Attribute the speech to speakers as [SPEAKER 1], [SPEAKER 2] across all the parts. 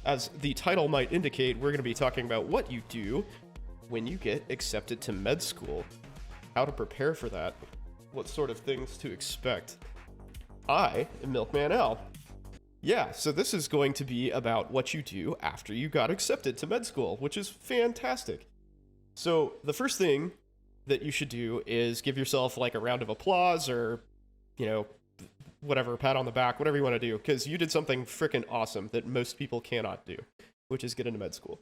[SPEAKER 1] As the title might indicate, we're going to be talking about what you do when you get accepted to med school, how to prepare for that, what sort of things to expect. I am Milkman Al. Yeah, so this is going to be about what you do after you got accepted to med school, which is fantastic. So the first thing that you should do is give yourself like a round of applause or, you know, whatever, pat on the back, whatever you want to do, because you did something freaking awesome that most people cannot do, which is get into med school.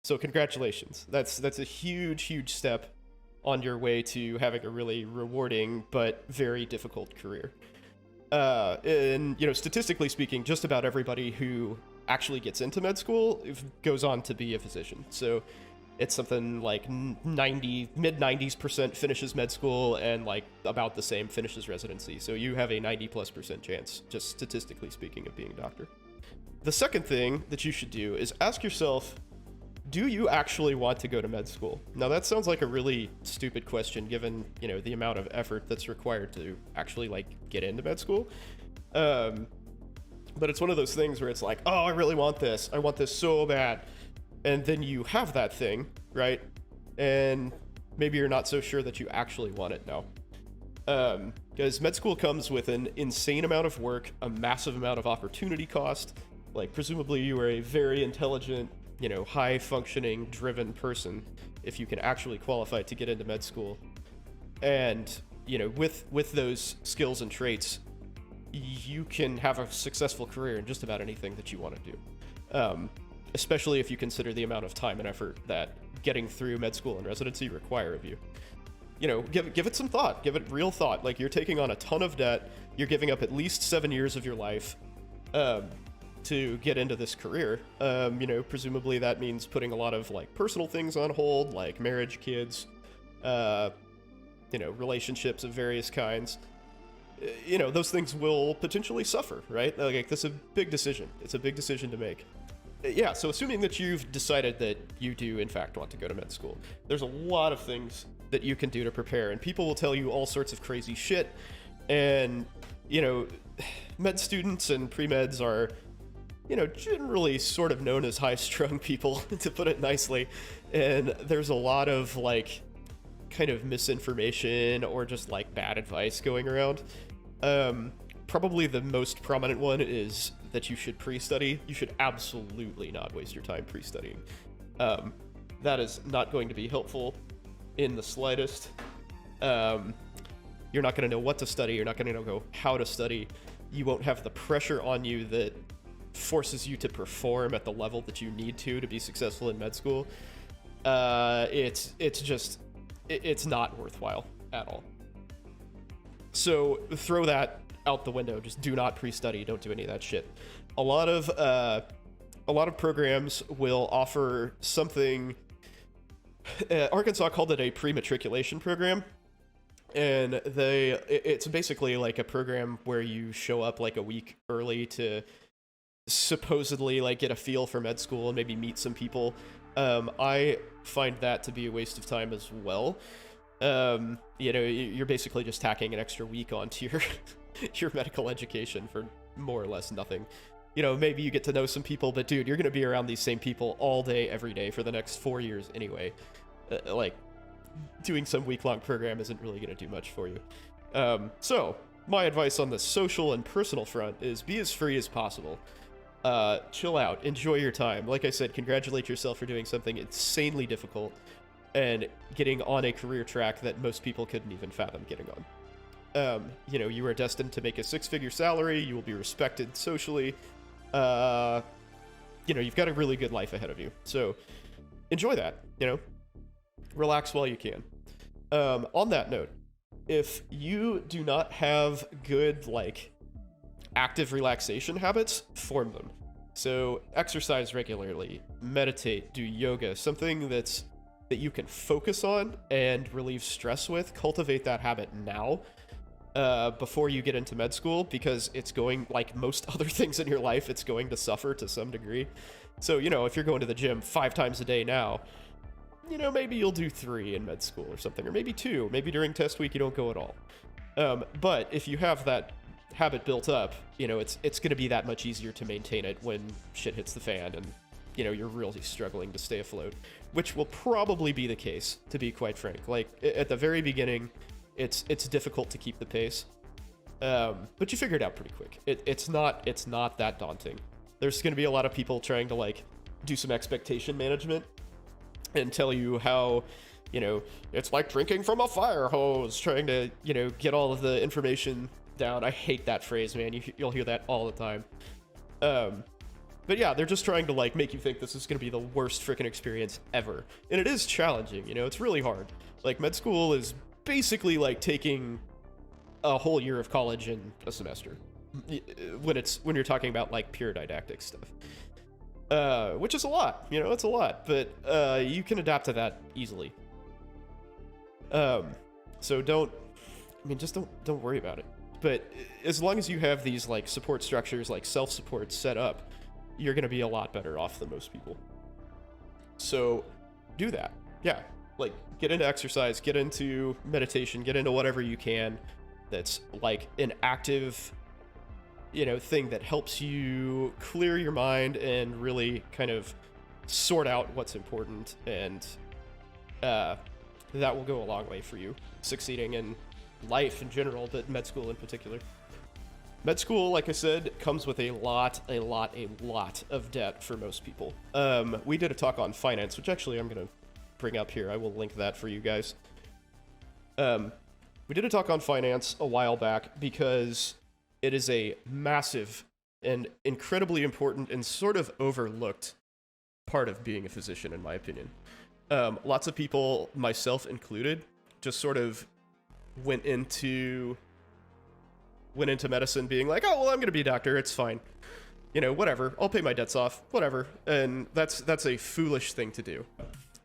[SPEAKER 1] So congratulations. That's a huge, huge step on your way to having a really rewarding but very difficult career. And, you know, statistically speaking, just about everybody who actually gets into med school goes on to be a physician. So it's something like mid-90s% finishes med school, and like about the same finishes residency. So you have a 90+% chance, just statistically speaking, of being a doctor. The second thing that you should do is ask yourself, do you actually want to go to med school? Now that sounds like a really stupid question given, you know, the amount of effort that's required to actually like get into med school. But it's one of those things where it's like, oh, I really want this. I want this so bad. And then you have that thing, right? And maybe you're not so sure that you actually want it now. Because med school comes with an insane amount of work, a massive amount of opportunity cost. Like, presumably you are a very intelligent, you know, high-functioning, driven person if you can actually qualify to get into med school. And, you know, with those skills and traits, you can have a successful career in just about anything that you want to do. Especially if you consider the amount of time and effort that getting through med school and residency require of you. You know, give it some thought, give it real thought. Like, you're taking on a ton of debt, you're giving up at least 7 years of your life to get into this career. You know, presumably that means putting a lot of like personal things on hold, like marriage, kids, you know, relationships of various kinds. You know, those things will potentially suffer, right? Like, this is a big decision. It's a big decision to make. Yeah, so assuming that you've decided that you do, in fact, want to go to med school, there's a lot of things that you can do to prepare, and people will tell you all sorts of crazy shit. And, you know, med students and pre-meds are, you know, generally sort of known as high-strung people, to put it nicely. And there's a lot of, like, kind of misinformation or just, like, bad advice going around. Probably the most prominent one is that you should pre-study. You should absolutely not waste your time pre-studying. That is not going to be helpful in the slightest. You're not going to know what to study. You're not going to know how to study. You won't have the pressure on you that forces you to perform at the level that you need to be successful in med school. It's not worthwhile at all. So throw that out the window. Just do not pre-study. Don't do any of that shit. A lot of programs will offer something. Arkansas called it a pre-matriculation program, and it's basically like a program where you show up like a week early to supposedly like get a feel for med school and maybe meet some people. I find that to be a waste of time as well. You know, you're basically just tacking an extra week onto your medical education for more or less nothing. You know, maybe you get to know some people, but dude, you're going to be around these same people all day, every day for the next 4 years anyway. Like, doing some week-long program isn't really going to do much for you. So, my advice on the social and personal front is be as free as possible. Chill out, enjoy your time. Like I said, congratulate yourself for doing something insanely difficult and getting on a career track that most people couldn't even fathom getting on. You know, you are destined to make a 6-figure salary. You will be respected socially. You know, you've got a really good life ahead of you. So enjoy that, you know, relax while you can. On that note, if you do not have good, like, active relaxation habits, form them. So exercise regularly, meditate, do yoga, something that you can focus on and relieve stress with. Cultivate that habit now. Before you get into med school, because it's going, like most other things in your life, it's going to suffer to some degree. So, you know, if you're going to the gym 5 times a day now, you know, maybe you'll do 3 in med school or something, or maybe 2. Maybe during test week you don't go at all. But if you have that habit built up, you know, it's going to be that much easier to maintain it when shit hits the fan and, you know, you're really struggling to stay afloat, which will probably be the case, to be quite frank. Like, at the very beginning, it's difficult to keep the pace, but you figure it out pretty quick. It's not that daunting. There's going to be a lot of people trying to, like, do some expectation management and tell you how, you know, it's like drinking from a fire hose, trying to, you know, get all of the information down. I hate that phrase, man. You'll hear that all the time. But yeah, they're just trying to, like, make you think this is going to be the worst freaking experience ever. And it is challenging, you know, it's really hard. Like, med school is basically like taking a whole year of college in a semester. When you're talking about, like, pure didactic stuff. Which is a lot, you know, it's a lot, but you can adapt to that easily. So just don't worry about it. But as long as you have these, like, support structures, like self-support set up, you're going to be a lot better off than most people. So do that. Yeah. Like, get into exercise, get into meditation, get into whatever you can that's like an active, you know, thing that helps you clear your mind and really kind of sort out what's important, and that will go a long way for you succeeding in life in general, but med school in particular. Med school, like I said, comes with a lot of debt for most people. We did a talk on finance, which actually I'm going to bring up here. I will link that for you guys. We did a talk on finance a while back because it is a massive and incredibly important and sort of overlooked part of being a physician, in my opinion. Lots of people, myself included, just sort of went into medicine being like, oh, well, I'm going to be a doctor. It's fine. You know, whatever. I'll pay my debts off. Whatever. And that's a foolish thing to do.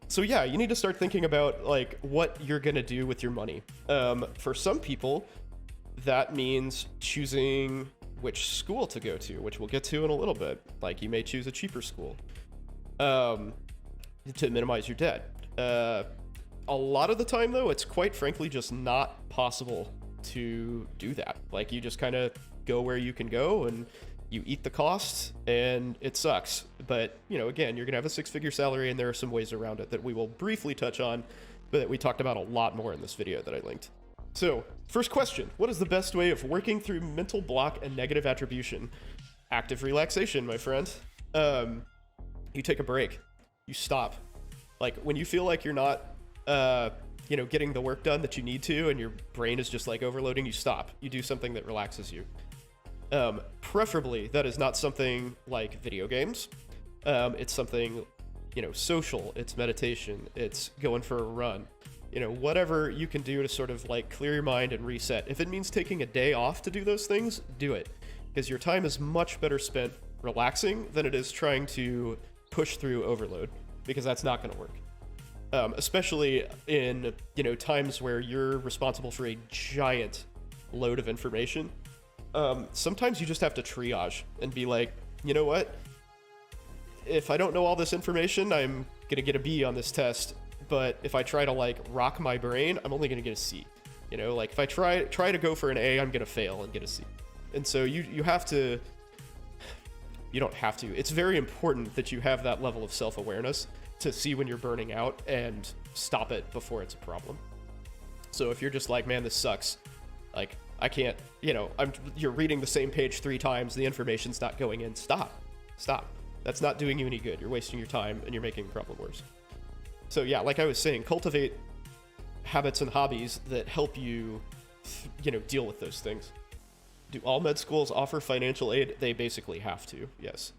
[SPEAKER 1] So yeah, you need to start thinking about, like, what you're going to do with your money. For some people, that means choosing which school to go to, which we'll get to in a little bit. Like, you may choose a cheaper school to minimize your debt. A lot of the time, though, it's quite frankly just not possible to do that. Like, you just kind of go where you can go and you eat the costs, and it sucks. But, you know, again, you're gonna have a six-figure salary, and there are some ways around it that we will briefly touch on, but that we talked about a lot more in this video that I linked. So, first question: what is the best way of working through mental block and negative attribution? Active relaxation, my friend. You take a break. You stop. Like, when you feel like you're not you know, getting the work done that you need to, and your brain is just, like, overloading, you stop. You do something that relaxes you. Preferably, that is not something like video games. It's something, you know, social. It's meditation. It's going for a run. You know, whatever you can do to sort of, like, clear your mind and reset. If it means taking a day off to do those things, do it. Because your time is much better spent relaxing than it is trying to push through overload, because that's not going to work. Especially in, you know, times where you're responsible for a giant load of information. Sometimes you just have to triage and be like, you know what? If I don't know all this information, I'm gonna get a B on this test. But if I try to, like, rock my brain, I'm only gonna get a C. You know, like, if I try to go for an A, I'm gonna fail and get a C. And so you have to. You don't have to. It's very important that you have that level of self-awareness to see when you're burning out and stop it before it's a problem. So if you're just like, man, this sucks, like, I can't, you know, you're reading the same page 3 times, the information's not going in, stop. That's not doing you any good. You're wasting your time and you're making the problem worse. So yeah, like I was saying, cultivate habits and hobbies that help you, you know, deal with those things. Do all med schools offer financial aid? They basically have to, yes.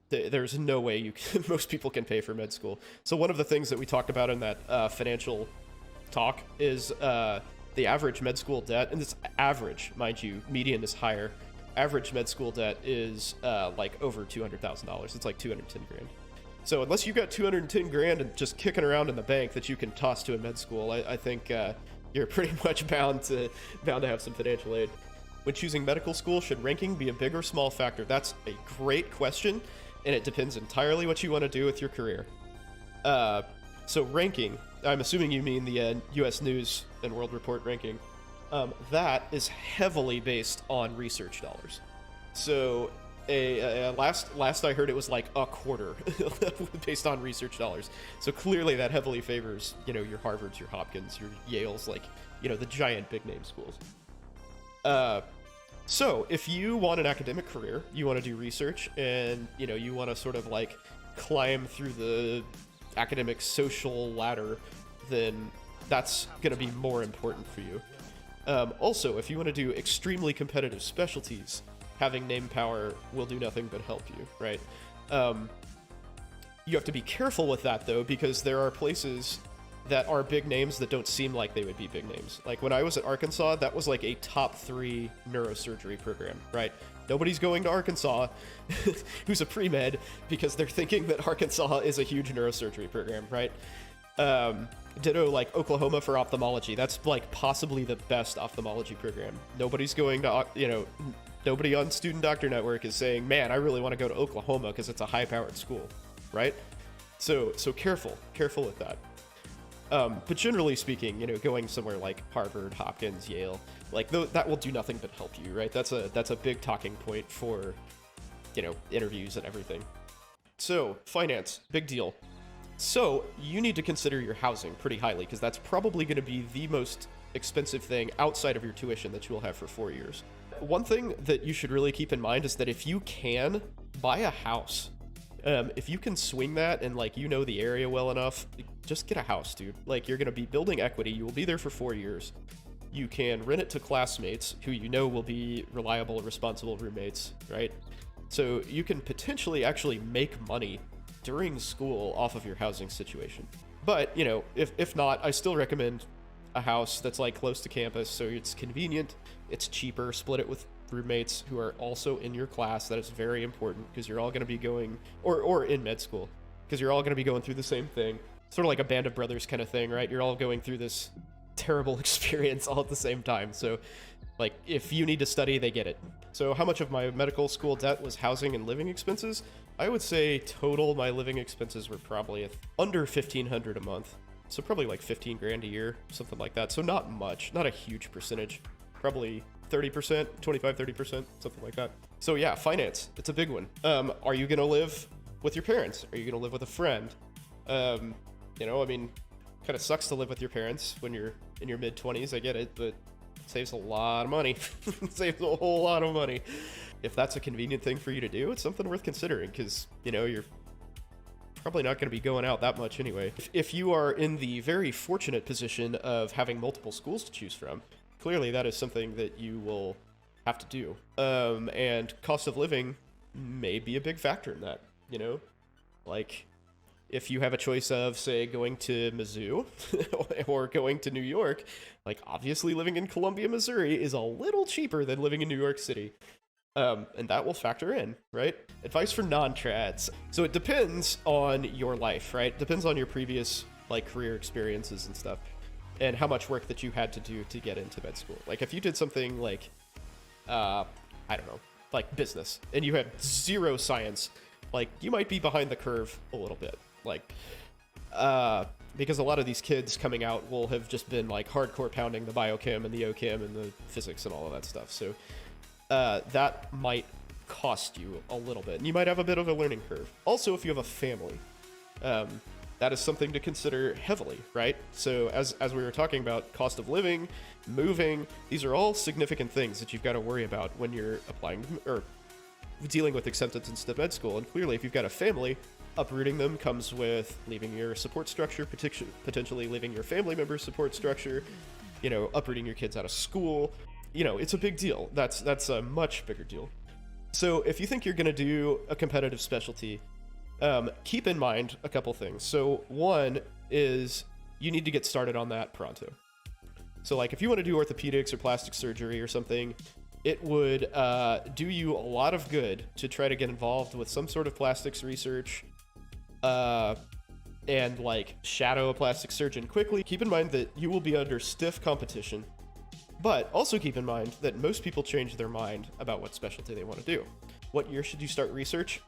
[SPEAKER 1] There's no way most people can pay for med school. So one of the things that we talked about in that financial talk is the average med school debt, and it's average, mind you, median is higher. Average med school debt is like over $200,000. It's like 210 grand. So unless you've got 210 grand and just kicking around in the bank that you can toss to a med school, I think you're pretty much bound to have some financial aid. When choosing medical school, should ranking be a big or small factor? That's a great question, and it depends entirely what you want to do with your career. So ranking, I'm assuming you mean the U.S. News and World Report ranking. that is heavily based on research dollars. So last I heard it was like a quarter based on research dollars. So clearly that heavily favors, you know, your Harvards, your Hopkins, your Yales, like, you know, the giant big name schools. So if you want an academic career, you want to do research, and, you know, you want to sort of like climb through the academic social ladder, then that's going to be more important for you. Also, if you want to do extremely competitive specialties, having name power will do nothing but help you, right? You have to be careful with that, though, because there are places that are big names that don't seem like they would be big names. Like when I was at Arkansas, that was like a top 3 neurosurgery program, right? Nobody's going to Arkansas who's a pre-med because they're thinking that Arkansas is a huge neurosurgery program, right? Ditto like Oklahoma for ophthalmology. That's like possibly the best ophthalmology program. Nobody's going to, you know, nobody on Student Doctor Network is saying, man, I really want to go to Oklahoma because it's a high-powered school, right? So careful with that. But generally speaking, you know, going somewhere like Harvard, Hopkins, Yale, like that will do nothing but help you, right? That's a big talking point for, you know, interviews and everything. So finance, big deal. So you need to consider your housing pretty highly, because that's probably going to be the most expensive thing outside of your tuition that you will have for 4 years. One thing that you should really keep in mind is that if you can buy a house, if you can swing that and, like, you know the area well enough, just get a house, dude. Like, you're going to be building equity. You will be there for 4 years. You can rent it to classmates who you know will be reliable, responsible roommates, right? So you can potentially actually make money during school off of your housing situation. But, you know, if not, I still recommend a house that's, like, close to campus, so it's convenient, it's cheaper, split it with roommates who are also in your class. That is very important, because you're all going to be going, or in med school, because you're all going to be going through the same thing. Sort of like a band of brothers kind of thing, right? You're all going through this terrible experience all at the same time. So, like, if you need to study, they get it. So how much of my medical school debt was housing and living expenses? I would say total my living expenses were probably under $1,500 a month. So probably like 15 grand a year, something like that. So not much, not a huge percentage, probably 30%, 25-30%, something like that. So yeah, finance, it's a big one. Are you gonna live with your parents? Are you gonna live with a friend? You know, I mean, kind of sucks to live with your parents when you're in your mid-20s, I get it, but it saves a lot of money. It saves a whole lot of money. If that's a convenient thing for you to do, it's something worth considering, because, you know, you're probably not going to be going out that much anyway. If you are in the very fortunate position of having multiple schools to choose from, clearly that is something that you will have to do. And cost of living may be a big factor in that, you know? Like, if you have a choice of, say, going to Mizzou or going to New York, like, obviously living in Columbia, Missouri is a little cheaper than living in New York City. And that will factor in, right? Advice for non-trads. So it depends on your life, right? Depends on your previous, like, career experiences and stuff, and how much work that you had to do to get into med school. Like, if you did something like, I don't know, like business, and you had 0 science, like, you might be behind the curve a little bit. Like, because a lot of these kids coming out will have just been, like, hardcore pounding the biochem and the OChem and the physics and all of that stuff. So that might cost you a little bit, and you might have a bit of a learning curve. Also, if you have a family, that is something to consider heavily, right? So as we were talking about, cost of living, moving, these are all significant things that you've got to worry about when you're applying or dealing with acceptance into med school. And clearly, if you've got a family, uprooting them comes with leaving your support structure, potentially leaving your family member's support structure, you know, uprooting your kids out of school. You know, it's a big deal. That's a much bigger deal. So if you think you're going to do a competitive specialty, keep in mind a couple things. So one is you need to get started on that pronto. So, like, if you want to do orthopedics or plastic surgery or something, it would do you a lot of good to try to get involved with some sort of plastics research, and, like, shadow a plastic surgeon quickly. Keep in mind that you will be under stiff competition, but also keep in mind that most people change their mind about what specialty they want to do. What year should you start research?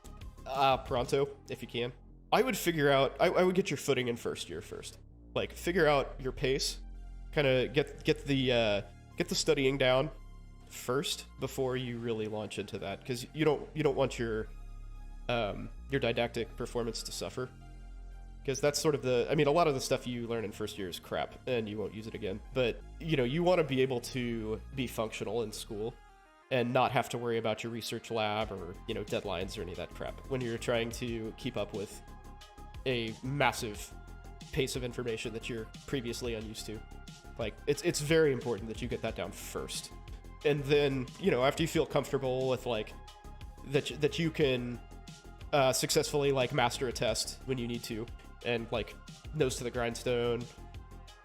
[SPEAKER 1] Pronto, if you can. I would figure out, I would get your footing in first year first. Like, figure out your pace, kind of get the get the studying down first before you really launch into that, because you don't want your didactic performance to suffer, because that's sort of a lot of the stuff you learn in first year is crap and you won't use it again, but you want to be able to be functional in school and not have to worry about your research lab or deadlines or any of that crap when you're trying to keep up with a massive pace of information that you're previously unused to. Like, it's very important that you get that down first. And then, after you feel comfortable with, like, that you can successfully, like, master a test when you need to, and, like, nose to the grindstone,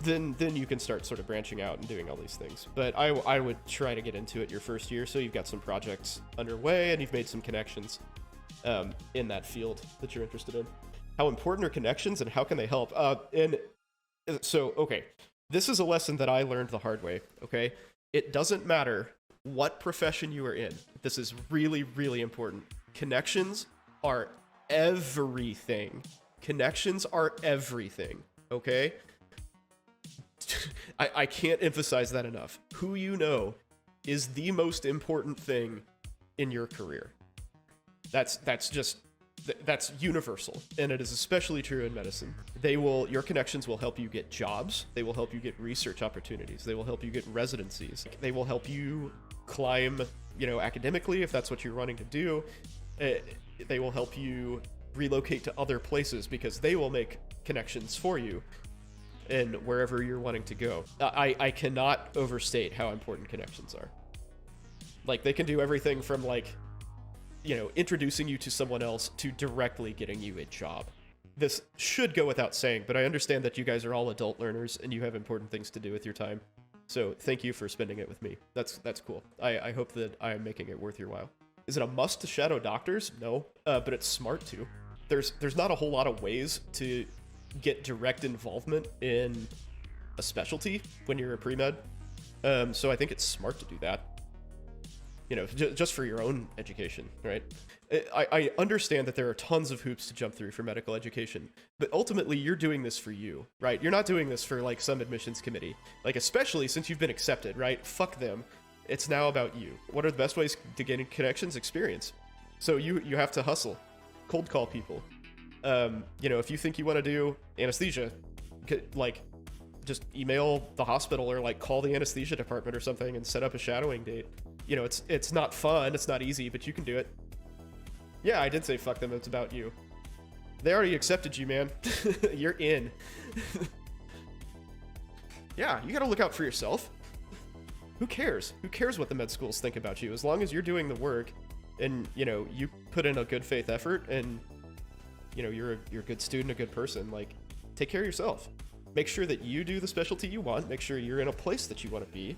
[SPEAKER 1] then you can start sort of branching out and doing all these things. But I would try to get into it your first year, so you've got some projects underway and you've made some connections in that field that you're interested in. How important are connections and how can they help? Okay, this is a lesson that I learned the hard way, okay? It doesn't matter what profession you are in. This is really, really important. Connections are everything. Connections are everything, okay? I can't emphasize that enough. Who you know is the most important thing in your career. That's universal, and it is especially true in medicine. Your connections will help you get jobs. They will help you get research opportunities. They will help you get residencies. They will help you climb, academically, if that's what you're wanting to do. They will help you relocate to other places because they will make connections for you in wherever you're wanting to go. I cannot overstate how important connections are. Like, they can do everything from, like, introducing you to someone else to directly getting you a job. This should go without saying, but I understand that you guys are all adult learners and you have important things to do with your time. So thank you for spending it with me. That's cool. I hope that I am making it worth your while. Is it a must to shadow doctors? No, but it's smart to. There's not a whole lot of ways to get direct involvement in a specialty when you're a pre-med. So I think it's smart to do that. Just for your own education, right? I understand that there are tons of hoops to jump through for medical education, but ultimately you're doing this for you, right? You're not doing this for, like, some admissions committee, like, especially since you've been accepted, right? Fuck them. It's now about you. What are the best ways to gain connections? Experience. So you have to hustle, cold call people. If you think you want to do anesthesia, like, just email the hospital or, like, call the anesthesia department or something and set up a shadowing date. It's not fun, it's not easy, but you can do it. Yeah, I did say fuck them, it's about you. They already accepted you, man. You're in. Yeah, you gotta look out for yourself. Who cares? Who cares what the med schools think about you? As long as you're doing the work and, you put in a good faith effort and, you're a good student, a good person, like, take care of yourself. Make sure that you do the specialty you want. Make sure you're in a place that you want to be,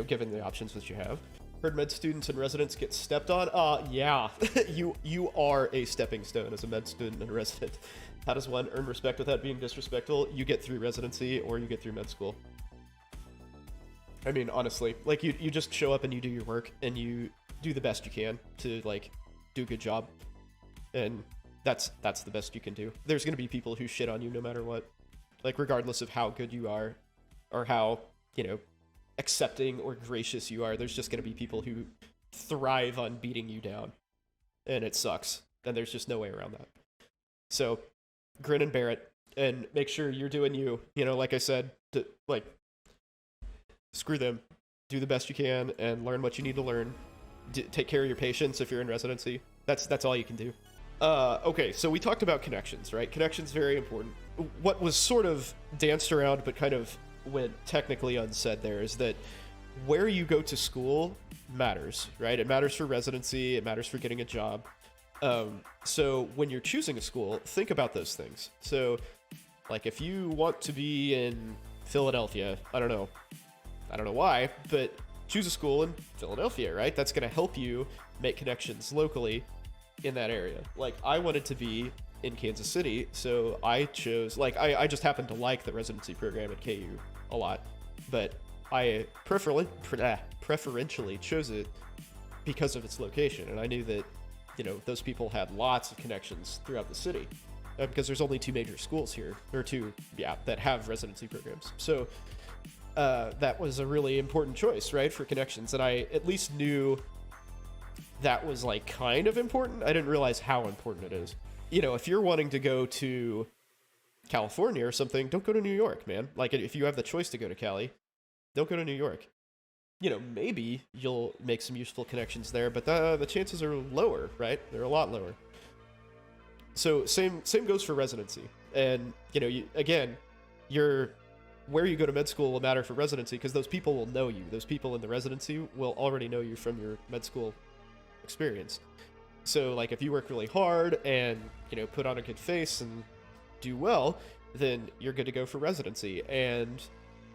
[SPEAKER 1] given the options that you have. Heard med students and residents get stepped on? Yeah. You are a stepping stone as a med student and a resident. How does one earn respect without being disrespectful? You get through residency or you get through med school. I mean, honestly, like, you just show up and you do your work and you do the best you can to, like, do a good job. And that's the best you can do. There's going to be people who shit on you no matter what. Like, regardless of how good you are or how, accepting or gracious you are, there's just going to be people who thrive on beating you down. And it sucks. And there's just no way around that. So, grin and bear it. And make sure you're doing you. Like I said, screw them. Do the best you can and learn what you need to learn. Take care of your patients if you're in residency. That's all you can do. Okay, so we talked about connections, right? Connections, very important. What was sort of danced around but kind of went technically unsaid there is that where you go to school matters, right? It matters for residency, it matters for getting a job. So when you're choosing a school, think about those things. So, like, if you want to be in Philadelphia, I don't know why, but choose a school in Philadelphia, right? That's going to help you make connections locally in that area. Like, I wanted to be in Kansas City, so I chose, like, I just happened to like the residency program at KU a lot, but I preferentially chose it because of its location, and I knew that, those people had lots of connections throughout the city, because there's only two major schools here, or two, that have residency programs. So that was a really important choice, right, for connections. And I at least knew that was like kind of important. I didn't realize how important it is. You know, if you're wanting to go to California or something, don't go to New York, man. Like, if you have the choice to go to Cali, don't go to New York. You know, maybe you'll make some useful connections there, but the chances are lower, right? They're a lot lower. So same goes for residency. And, you know, where you go to med school will matter for residency, because those people will know you. Those people in the residency will already know you from your med school experience. So, like, if you work really hard and, you know, put on a good face and do well, then you're good to go for residency. And,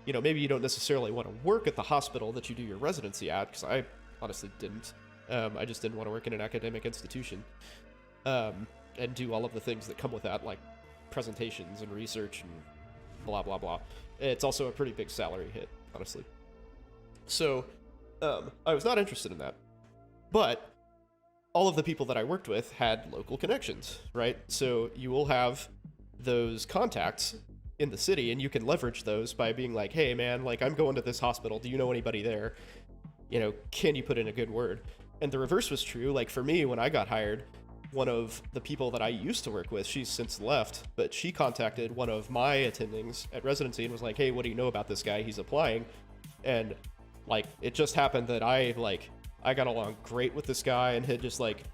[SPEAKER 1] you know, maybe you don't necessarily want to work at the hospital that you do your residency at, because I honestly didn't. I just didn't want to work in an academic institution and do all of the things that come with that, like presentations and research and blah, blah, blah. It's also a pretty big salary hit, honestly. So I was not interested in that. But all of the people that I worked with had local connections, right? So you will have those contacts in the city, and you can leverage those by being like, hey, man, like, I'm going to this hospital. Do you know anybody there? You know, can you put in a good word? And the reverse was true. Like, for me, when I got hired, one of the people that I used to work with, she's since left, but she contacted one of my attendings at residency and was like, hey, what do you know about this guy? He's applying. And, like, it just happened that I got along great with this guy and had just, like,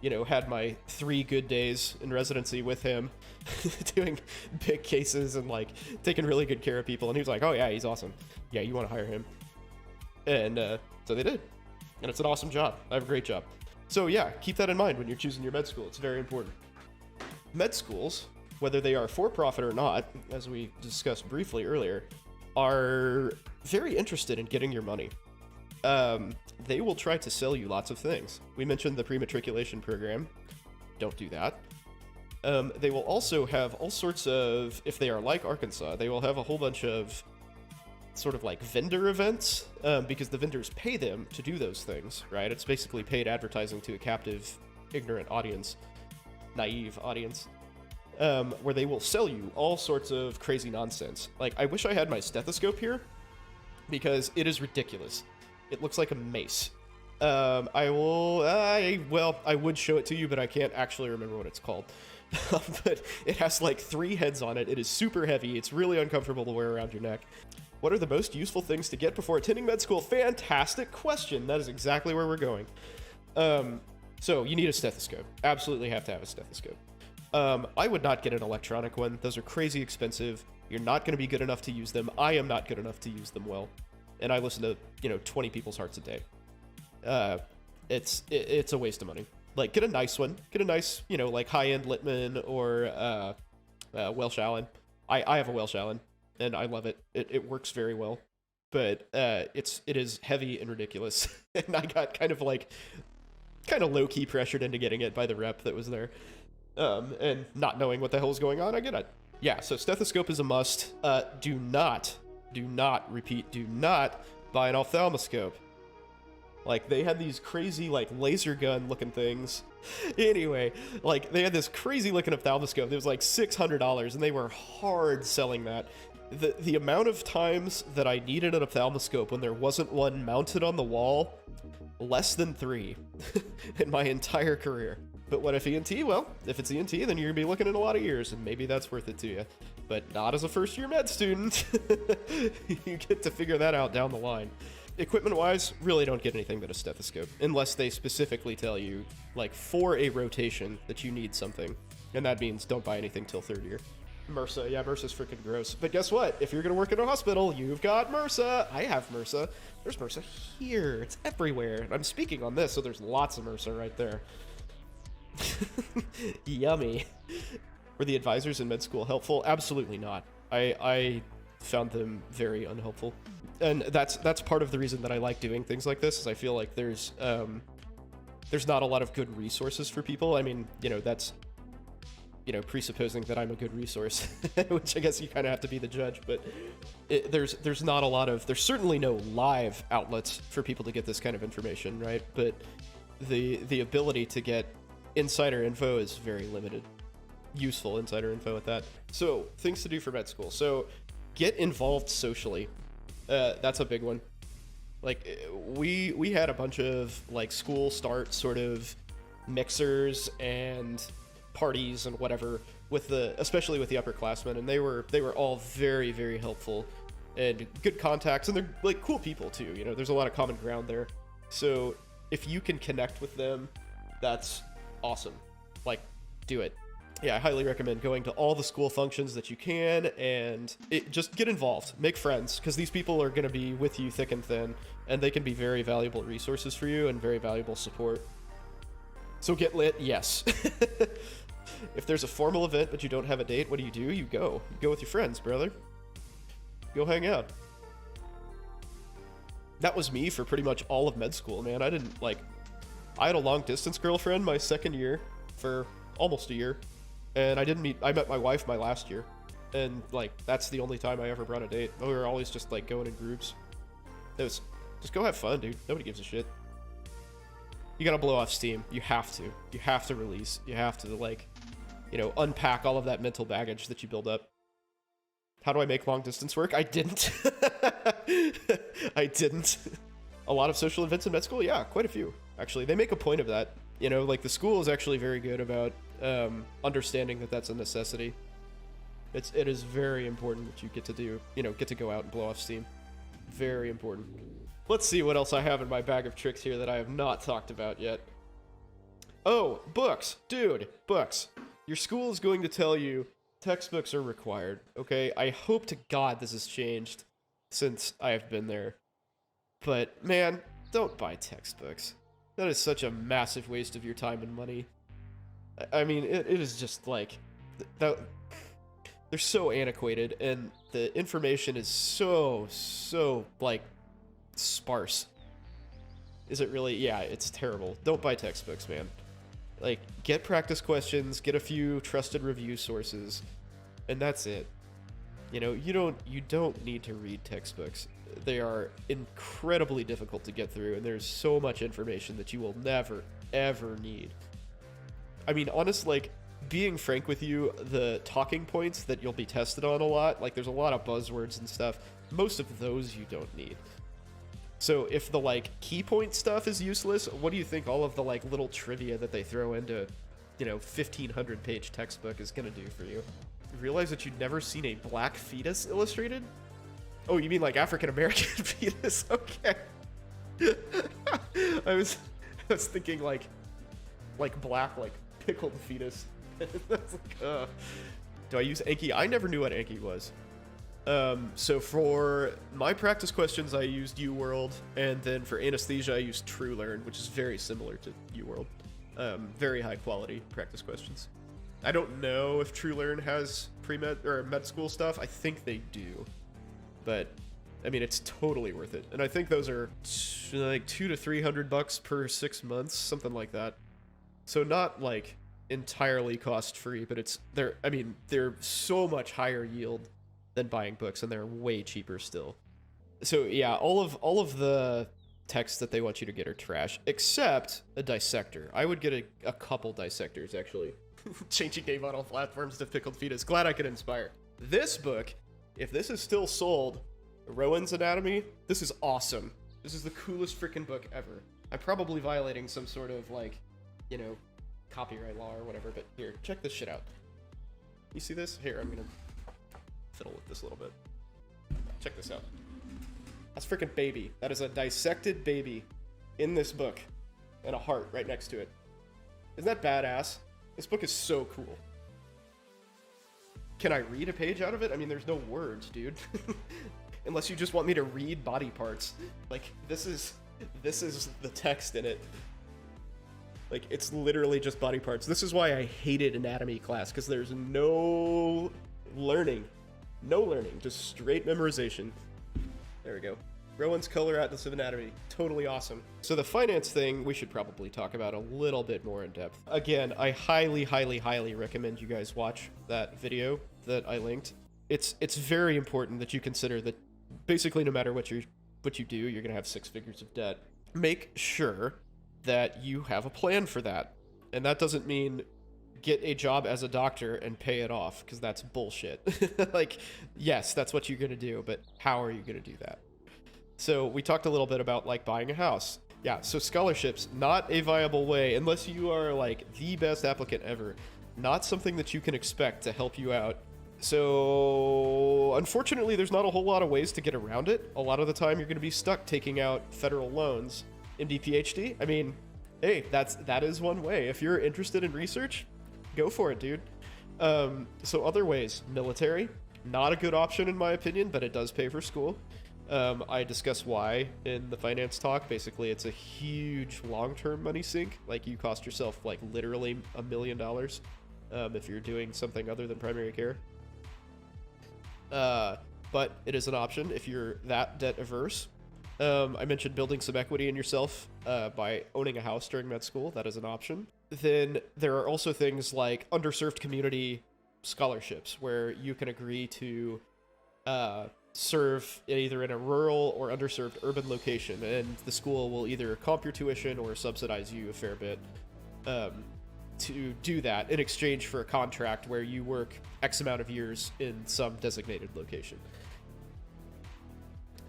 [SPEAKER 1] you know, had my 3 good days in residency with him, doing big cases and, like, taking really good care of people. And he was like, oh yeah, he's awesome. Yeah, you want to hire him. And so they did. And it's an awesome job. I have a great job. So yeah, keep that in mind when you're choosing your med school. It's very important. Med schools, whether they are for-profit or not, as we discussed briefly earlier, are very interested in getting your money. They will try to sell you lots of things. We mentioned the pre-matriculation program. Don't do that. They will also have all sorts of, if they are like Arkansas, they will have a whole bunch of sort of like vendor events, because the vendors pay them to do those things, right? It's basically paid advertising to a captive, ignorant audience, naive audience, where they will sell you all sorts of crazy nonsense. Like, I wish I had my stethoscope here, because it is ridiculous. It looks like a mace. I would show it to you, but I can't actually remember what it's called. But it has like 3 heads on it. It is super heavy. It's really uncomfortable to wear around your neck. What are the most useful things to get before attending med school? Fantastic question. That is exactly where we're going. So you need a stethoscope. Absolutely have to have a stethoscope. I would not get an electronic one. Those are crazy expensive. You're not going to be good enough to use them. I am not good enough to use them well. And I listen to, 20 people's hearts a day. It's a waste of money. Like, get a nice one. Get a nice, like high-end Littman or Welsh Allen. I have a Welsh Allen, and I love it. It works very well. But it is heavy and ridiculous. And I got kind of low-key pressured into getting it by the rep that was there. And not knowing what the hell is going on, I get it. Yeah, so stethoscope is a must. Do not buy an ophthalmoscope. Like, they had these crazy, laser gun looking things. Anyway, they had this crazy looking ophthalmoscope. It was $600, and they were hard selling that. The amount of times that I needed an ophthalmoscope when there wasn't one mounted on the wall, less than 3 in my entire career. But what if ENT? Well, if it's ENT, then you're going to be looking at a lot of years, and maybe that's worth it to you. But not as a first-year med student. You get to figure that out down the line. Equipment-wise, really don't get anything but a stethoscope, unless they specifically tell you, for a rotation, that you need something. And that means don't buy anything till 3rd year. Mrsa, yeah, Mrsa's freaking gross. But guess what? If you're going to work in a hospital, you've got Mrsa. I have Mrsa. There's Mrsa here. It's everywhere. And I'm speaking on this, so there's lots of Mrsa right there. Yummy. Were the advisors in med school helpful? Absolutely not. I found them very unhelpful. And that's part of the reason that I like doing things like this, is I feel like there's not a lot of good resources for people. I mean, that's presupposing that I'm a good resource, which I guess you kind of have to be the judge, but there's not a lot of, there's certainly no live outlets for people to get this kind of information, right? But the ability to get insider info is very limited. Useful insider info at that. So, things to do for med school. So, get involved socially. That's a big one. Like, we had a bunch of like school start sort of mixers and parties and whatever with especially with the upperclassmen, and they were all very, very helpful and good contacts, and they're like cool people too. You know, there's a lot of common ground there. So if you can connect with them, that's awesome. Like, do it. Yeah, I highly recommend going to all the school functions that you can, and just get involved, make friends, because these people are going to be with you thick and thin, and they can be very valuable resources for you and very valuable support. So get lit, yes. If there's a formal event but you don't have a date, what do? You go. You go with your friends, brother. Go hang out. That was me for pretty much all of med school, man. I had a long distance girlfriend my second year for almost a year. And I met my wife my last year. And like, that's the only time I ever brought a date. We were always just like going in groups. Just go have fun, dude. Nobody gives a shit. You gotta blow off steam. You have to. You have to release. You have to, like, you know, unpack all of that mental baggage that you build up. How do I make long distance work? I didn't. I didn't. A lot of social events in med school? Yeah, quite a few, actually. They make a point of that. You know, like, the school is actually very good about understanding that that's a necessity. It is very important that you get to go out and blow off steam. Very important. Let's see what else I have in my bag of tricks here that I have not talked about yet. Oh, books. Dude, books. Your school is going to tell you textbooks are required, okay? I hope to God this has changed since I have been there. But, man, don't buy textbooks. That is such a massive waste of your time and money. I mean, it is just like... they're so antiquated, and the information is so, like, sparse. Is it really? Yeah, it's terrible. Don't buy textbooks, man. Like, get practice questions, get a few trusted review sources, and that's it. You know, you don't need to read textbooks. They are incredibly difficult to get through, and there's so much information that you will never, ever need. I mean, honestly, like, being frank with you, the talking points that you'll be tested on a lot, like, there's a lot of buzzwords and stuff. Most of those you don't need. So if the, like, key point stuff is useless, what do you think all of the, like, little trivia that they throw into, you know, 1,500-page textbook is gonna do for you? You realize that you'd never seen a black fetus illustrated? Oh, you mean, like, African-American fetus? Okay. I was thinking, like black, like, pickled fetus. That's like, do I use Anki? I never knew what Anki was. So for my practice questions, I used UWorld, and then for anesthesia, I used TrueLearn, which is very similar to UWorld. Very high quality practice questions. I don't know if TrueLearn has pre-med or med school stuff. I think they do, but I mean, it's totally worth it. And I think those are like $200 to $300 per 6 months, something like that. So not like entirely cost free, but they're so much higher yield than buying books, and they're way cheaper still. So yeah, all of the texts that they want you to get are trash, except a dissector. I would get a couple dissectors, actually. Changing name on all platforms to Pickled Fetus. Glad I could inspire. This book, if this is still sold, Rowan's Anatomy, this is awesome. This is the coolest freaking book ever. I'm probably violating some sort of, like, you know, copyright law or whatever, but here, check this shit out. You see this? Here, I'm gonna fiddle with this a little bit. Check this out. That's freaking baby. That is a dissected baby in this book, and a heart right next to it. Isn't that badass? This book is so cool. Can I read a page out of it? I mean, there's no words, dude. Unless you just want me to read body parts. Like, this is the text in it. Like, it's literally just body parts. This is why I hated anatomy class, because there's no learning. No learning, just straight memorization. There we go. Rowan's Color Atlas of Anatomy. Totally awesome. So the finance thing, we should probably talk about a little bit more in depth. Again, I highly, highly, highly recommend you guys watch that video that I linked. It's very important that you consider that basically no matter what you do, you're gonna have 6 figures of debt. Make sure that you have a plan for that. And that doesn't mean get a job as a doctor and pay it off, because that's bullshit. Like, yes, that's what you're gonna do, but how are you gonna do that? So we talked a little bit about like buying a house. Yeah, so scholarships, not a viable way unless you are like the best applicant ever. Not something that you can expect to help you out. So unfortunately, there's not a whole lot of ways to get around it. A lot of the time, you're going to be stuck taking out federal loans. MD PhD, I mean, hey, that is one way. If you're interested in research, go for it, dude. So other ways, military, not a good option in my opinion, but it does pay for school. I discuss why in the finance talk. Basically, it's a huge long-term money sink. Like, you cost yourself like literally $1 million if you're doing something other than primary care. But it is an option if you're that debt averse. I mentioned building some equity in yourself by owning a house during med school. That is an option. Then there are also things like underserved community scholarships, where you can agree to serve either in a rural or underserved urban location, and the school will either comp your tuition or subsidize you a fair bit to do that in exchange for a contract where you work X amount of years in some designated location.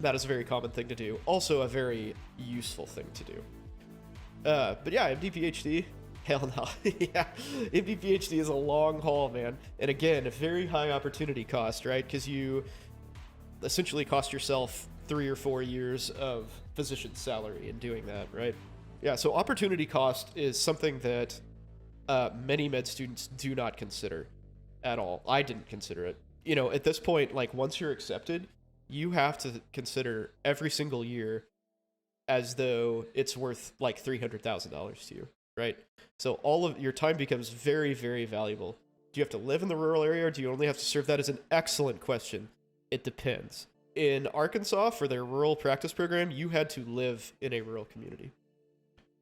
[SPEAKER 1] That is a very common thing to do. Also a very useful thing to do. But yeah, MD PhD, hell no. Yeah, MD PhD is a long haul, man. And again, a very high opportunity cost, right? Because you essentially cost yourself 3 or 4 years of physician's salary in doing that, right? Yeah, so opportunity cost is something that many med students do not consider at all. I didn't consider it. You know, at this point, like, once you're accepted, you have to consider every single year as though it's worth like $300,000 to you, right? So all of your time becomes very, very valuable. Do you have to live in the rural area, or do you only have to serve? That is an excellent question. It depends. In Arkansas, for their rural practice program, you had to live in a rural community.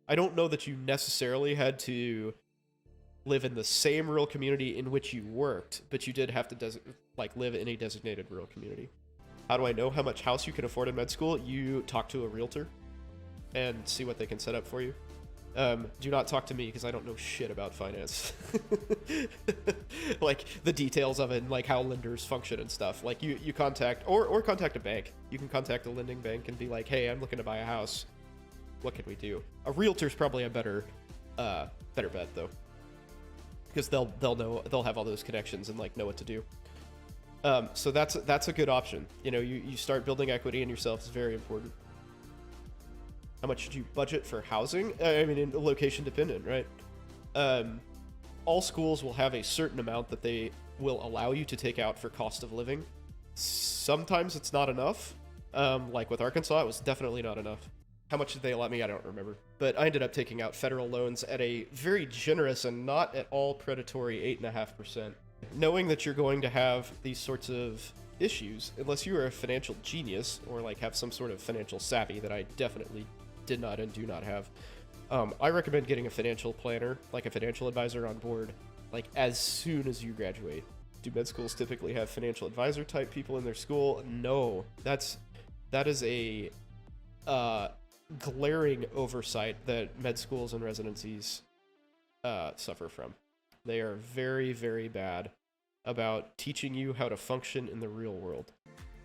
[SPEAKER 1] I don't know that you necessarily had to live in the same rural community in which you worked, but you did have to live in a designated rural community. How do I know how much house you can afford in med school? You talk to a realtor and see what they can set up for you. Do not talk to me because I don't know shit about finance. Like the details of it and like how lenders function and stuff. Like you contact or contact a bank. You can contact a lending bank and be like, hey, I'm looking to buy a house. What can we do? A realtor's probably a better bet though, because they'll have all those connections and like know what to do. So that's a good option. You know, you start building equity in yourself is very important. How much should you budget for housing? I mean, in location dependent, right? All schools will have a certain amount that they will allow you to take out for cost of living. Sometimes it's not enough. Like with Arkansas, it was definitely not enough. How much did they allow me? I don't remember. But I ended up taking out federal loans at a very generous and not at all predatory 8.5%. Knowing that you're going to have these sorts of issues, unless you are a financial genius or like have some sort of financial savvy that I definitely did not and do not have, I recommend getting a financial planner, like a financial advisor on board, like as soon as you graduate. Do med schools typically have financial advisor type people in their school? No, that is a glaring oversight that med schools and residencies suffer from. They are very, very bad about teaching you how to function in the real world.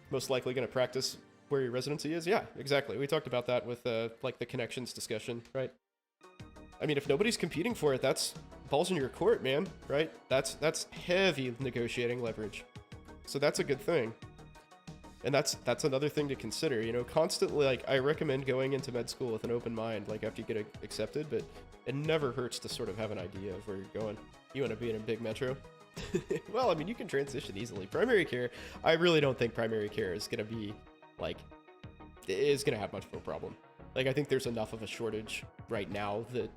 [SPEAKER 1] Most likely going to practice where your residency is? Yeah, exactly. We talked about that with like the connections discussion, right? I mean, if nobody's competing for it, that's balls in your court, man, right? That's heavy negotiating leverage. So that's a good thing. And that's another thing to consider, you know, constantly, like, I recommend going into med school with an open mind, like, after you get accepted, but it never hurts to sort of have an idea of where you're going. You want to be in a big metro? Well, I mean, you can transition easily. Primary care, I really don't think primary care is going to be, like, is going to have much of a problem. Like, I think there's enough of a shortage right now that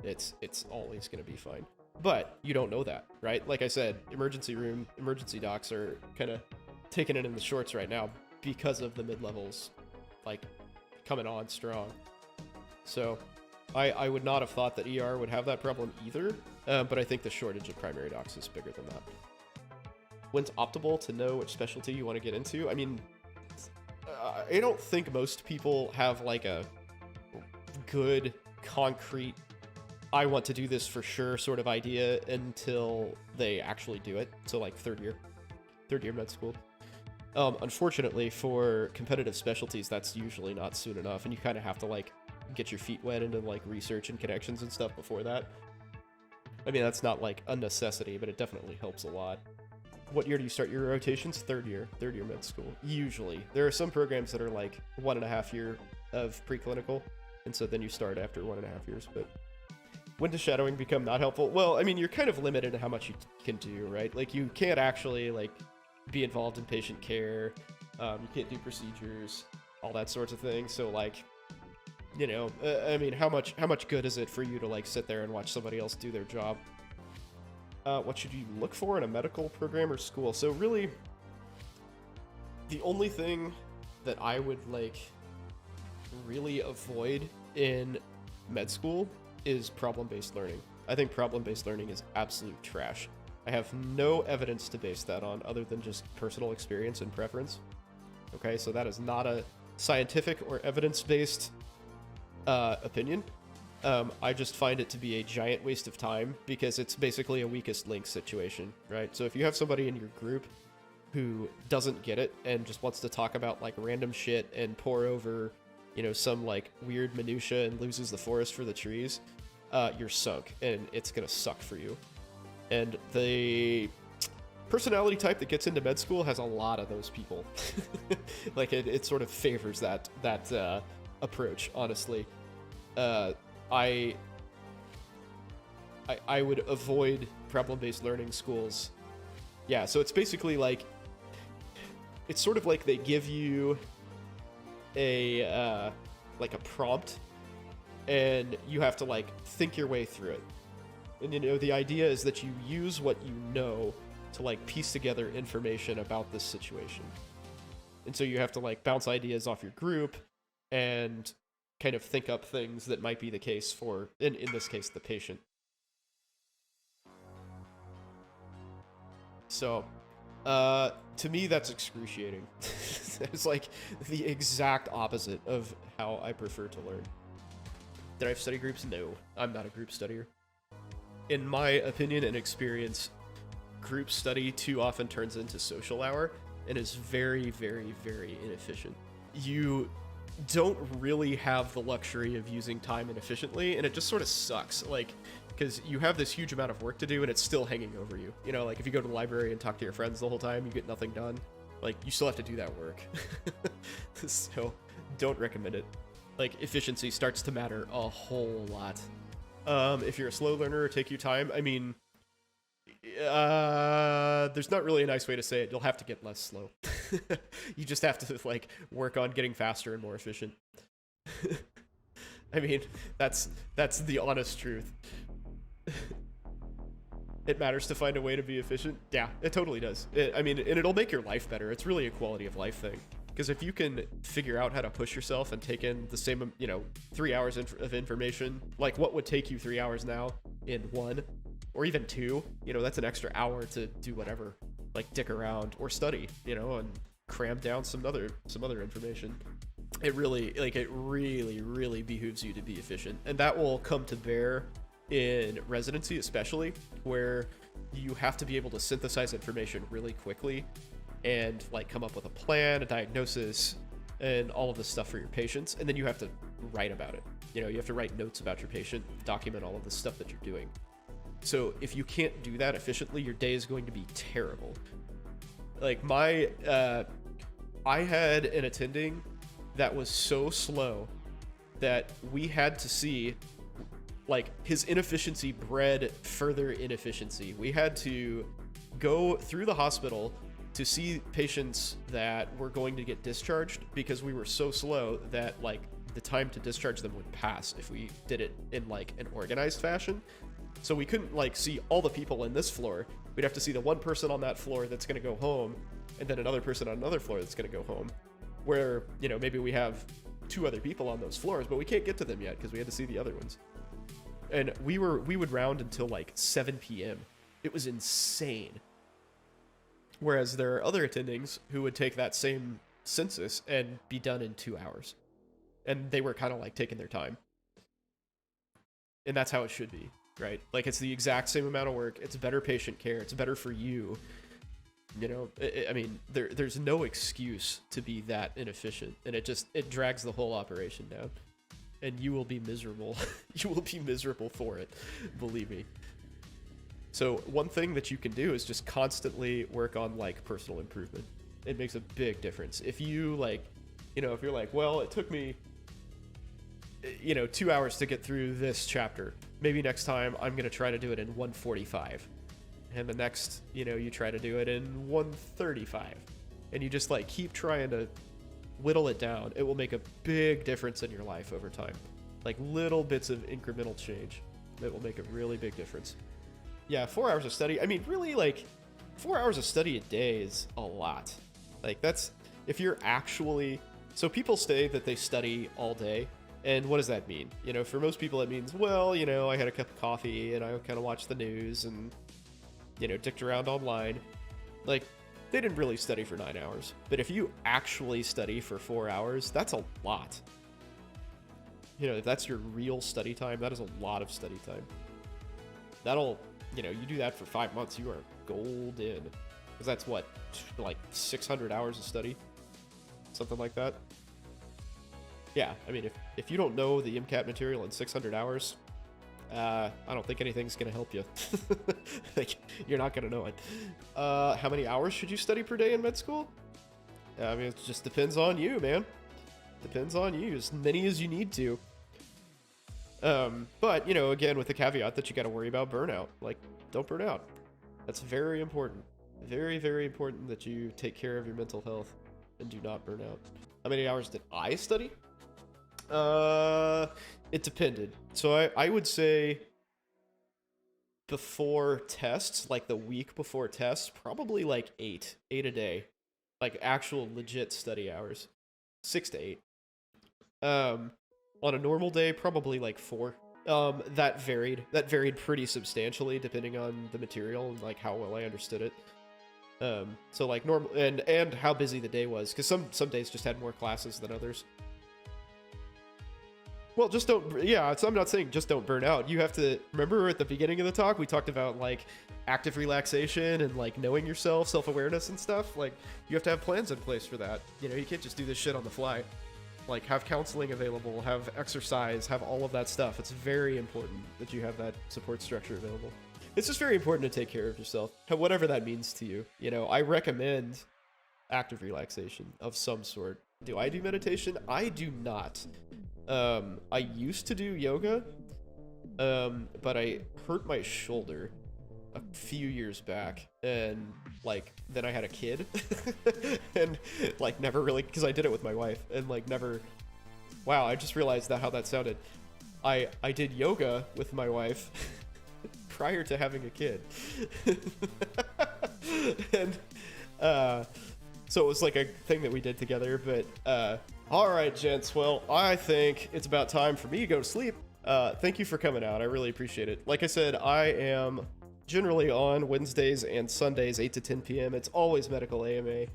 [SPEAKER 1] it's always going to be fine. But you don't know that, right? Like I said, emergency room, emergency docs are kind of taking it in the shorts right now because of the mid-levels, like, coming on strong. So I would not have thought that ER would have that problem either, but I think the shortage of primary docs is bigger than that. When's optimal to know which specialty you want to get into? I mean, I don't think most people have like a good, concrete, I want to do this for sure sort of idea until they actually do it. So like third year med school. Unfortunately, for competitive specialties, that's usually not soon enough, and you kind of have to like get your feet wet into like research and connections and stuff before that. I mean, that's not like a necessity, but it definitely helps a lot. What year do you start your rotations? Third year med school. Usually. There are some programs that are like 1.5 year of preclinical, and so then you start after 1.5 years, but when does shadowing become not helpful? Well, I mean, you're kind of limited in how much you can do, right? Like, you can't actually, like, be involved in patient care. You can't do procedures, all that sorts of things. So, like, you know, I mean, how much good is it for you to, like, sit there and watch somebody else do their job? What should you look for in a medical program or school? So, really, the only thing that I would, like, really avoid in med school is problem-based learning. I think problem-based learning is absolute trash. I have no evidence to base that on other than just personal experience and preference. Okay, so that is not a scientific or evidence-based opinion. I just find it to be a giant waste of time because it's basically a weakest link situation, right? So if you have somebody in your group who doesn't get it and just wants to talk about like random shit and pour over, you know, some like weird minutia and loses the forest for the trees, you're sunk and it's gonna suck for you. And the personality type that gets into med school has a lot of those people. Like it sort of favors that approach, honestly. I would avoid problem-based learning schools. Yeah, so it's basically like, it's sort of like they give you a like a prompt, and you have to like think your way through it. And you know, the idea is that you use what you know to like piece together information about this situation. And so you have to like bounce ideas off your group and kind of think up things that might be the case for, in this case, the patient. So, to me, that's excruciating. It's like the exact opposite of how I prefer to learn. Did I have study groups? No, I'm not a group studier. In my opinion and experience, group study too often turns into social hour and is very, very, very inefficient. You don't really have the luxury of using time inefficiently, and it just sort of sucks. Like, because you have this huge amount of work to do and it's still hanging over you. You know, like if you go to the library and talk to your friends the whole time, you get nothing done. Like, you still have to do that work. So, don't recommend it. Like, efficiency starts to matter a whole lot. If you're a slow learner or take you time, I mean, there's not really a nice way to say it. You'll have to get less slow. You just have to like work on getting faster and more efficient. I mean, that's the honest truth. It matters to find a way to be efficient. Yeah, it totally does. I mean, and it'll make your life better. It's really a quality of life thing. Because if you can figure out how to push yourself and take in the same, 3 hours of information, like what would take you 3 hours now in 1 or even 2, that's an extra hour to do whatever, like dick around or study, and cram down some other information. It really behooves you to be efficient. And that will come to bear in residency, especially, where you have to be able to synthesize information really quickly and like come up with a plan, a diagnosis, and all of this stuff for your patients. And then you have to write about it. You have to write notes about your patient, document all of the stuff that you're doing. So if you can't do that efficiently, your day is going to be terrible. Like I had an attending that was so slow that we had to see like his inefficiency bred further inefficiency. We had to go through the hospital to see patients that were going to get discharged because we were so slow that like the time to discharge them would pass if we did it in like an organized fashion. So we couldn't like see all the people in this floor. We'd have to see the one person on that floor that's going to go home, and then another person on another floor that's going to go home, where, maybe we have 2 other people on those floors, but we can't get to them yet because we had to see the other ones. And we would round until like 7 p.m. It was insane. Whereas there are other attendings who would take that same census and be done in 2 hours. And they were kind of like taking their time. And that's how it should be, right? Like it's the exact same amount of work. It's better patient care. It's better for you. You know, I mean, there's no excuse to be that inefficient, and it drags the whole operation down, and you will be miserable. You will be miserable for it, believe me. So one thing that you can do is just constantly work on like personal improvement. It makes a big difference. If you like, you know, if you're like, well, it took me, you know, 2 hours to get through this chapter. Maybe next time I'm going to try to do it in 1:45. And the next, you know, you try to do it in 1:35. And you just like keep trying to whittle it down. It will make a big difference in your life over time. Like little bits of incremental change that will make a really big difference. Yeah, 4 hours of study. I mean, really, like 4 hours of study a day is a lot. Like that's, if you're actually, so people say that they study all day. And what does that mean? You know, for most people, it means, well, you know, I had a cup of coffee and I kind of watched the news and, you know, dicked around online. Like, they didn't really study for 9 hours. But if you actually study for 4 hours, that's a lot. You know, if that's your real study time, that is a lot of study time. That'll, you know, you do that for 5 months, you are golden. Because that's what, like 600 hours of study? Something like that. Yeah, I mean, if you don't know the MCAT material in 600 hours, I don't think anything's going to help you. Like, you're not going to know it. How many hours should you study per day in med school? I mean, it just depends on you, man. Depends on you. As many as you need to. But, you know, again, with the caveat that you got to worry about burnout. Like, don't burn out. That's very important. Very, very important that you take care of your mental health and do not burn out. How many hours did I study? It depended. So I would say before tests, like the week before tests, probably like eight a day, like actual legit study hours, 6 to 8. On a normal day, probably like 4. That varied pretty substantially depending on the material and like how well I understood it. So like normal and how busy the day was, because some days just had more classes than others. Well, just don't, yeah, I'm not saying just don't burn out. You have to, remember at the beginning of the talk, we talked about like active relaxation and like knowing yourself, self-awareness and stuff. Like you have to have plans in place for that. You know, you can't just do this shit on the fly. Like have counseling available, have exercise, have all of that stuff. It's very important that you have that support structure available. It's just very important to take care of yourself, whatever that means to you. You know, I recommend active relaxation of some sort. Do I do meditation? I do not. I used to do yoga, but I hurt my shoulder a few years back, and like then I had a kid, and like never really, because I did it with my wife, and like never. Wow, I just realized how that sounded. I did yoga with my wife prior to having a kid, and so it was like a thing that we did together, but all right, gents. Well, I think it's about time for me to go to sleep. Thank you for coming out. I really appreciate it. Like I said, I am generally on Wednesdays and Sundays, 8 to 10 p.m. It's always medical AMA.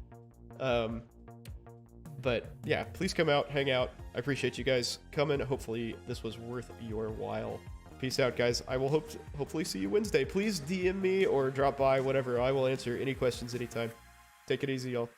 [SPEAKER 1] But yeah, please come out, hang out. I appreciate you guys coming. Hopefully this was worth your while. Peace out, guys. I will hopefully see you Wednesday. Please DM me or drop by, whatever. I will answer any questions anytime. Take it easy, y'all.